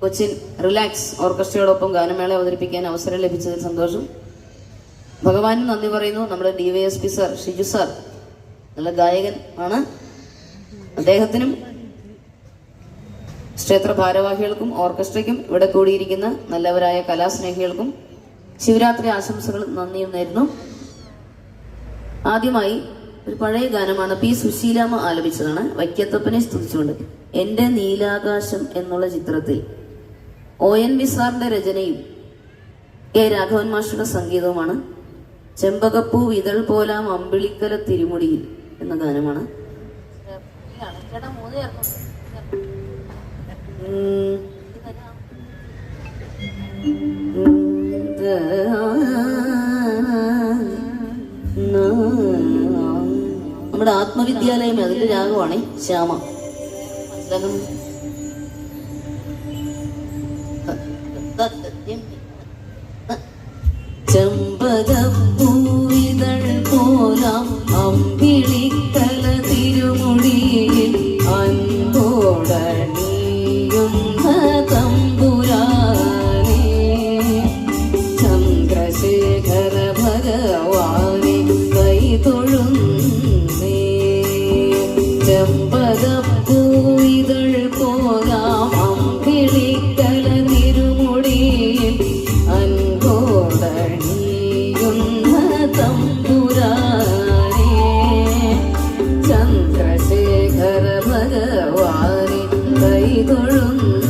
Cochin relax ഓർക്കസ്ട്രയോടൊപ്പം ഗാനമേള അവതരിപ്പിക്കാൻ അവസരം ലഭിച്ചതിൽ സന്തോഷം. ഭഗവാനും നന്ദി പറയുന്നു. നമ്മുടെ DYSP സാർ ഷിജു സാർ നല്ല ഗായകൻ ആണ്. അദ്ദേഹത്തിനും ക്ഷേത്ര ഭാരവാഹികൾക്കും ഓർക്കസ്ട്രയ്ക്കും ഇവിടെ കൂടിയിരിക്കുന്ന നല്ലവരായ കലാസ്നേഹികൾക്കും ശിവരാത്രി ആശംസകളും നന്ദിയും നേരുന്നു. ആദ്യമായി ഒരു പഴയ ഗാനമാണ് P. സുശീലാമ്മ ആലപിച്ചതാണ്. വൈക്കത്തപ്പനെ സ്തുതിച്ചുകൊണ്ട് എന്റെ നീലാകാശം എന്നുള്ള ചിത്രത്തിൽ ONV സാറിന്റെ രചനയും K. രാഘവൻ മാഷുടെ സംഗീതവുമാണ്. ചെമ്പകപ്പൂ വിതൾ പോലാം അമ്പിളിക്കല തിരുമുടിയിൽ എന്ന ഗാനമാണ്. നമ്മുടെ ആത്മവിദ്യാലയം അതിന്റെ രാഗമാണ് ശ്യാമ. ചെമ്പകപ്പൂവിതൾ പോലാം അമ്പിളിക്കല തിരുമുടിയിൽ അൻപോടണിയുന്ന തമ്പുരാനേ ചന്ദ്രശേഖര ഭഗവാനെ കൈതൊഴുന്നേ. ചെമ്പകപ്പൂവിതൾ പോലാം അമ്പിളിക്കല തിരുമുടിയിൽ അൻപോടണിയുന്ന തമ്പുരാനേ ചന്ദ്രശേഖര ഭഗവാനെ കൈതൊഴുന്ന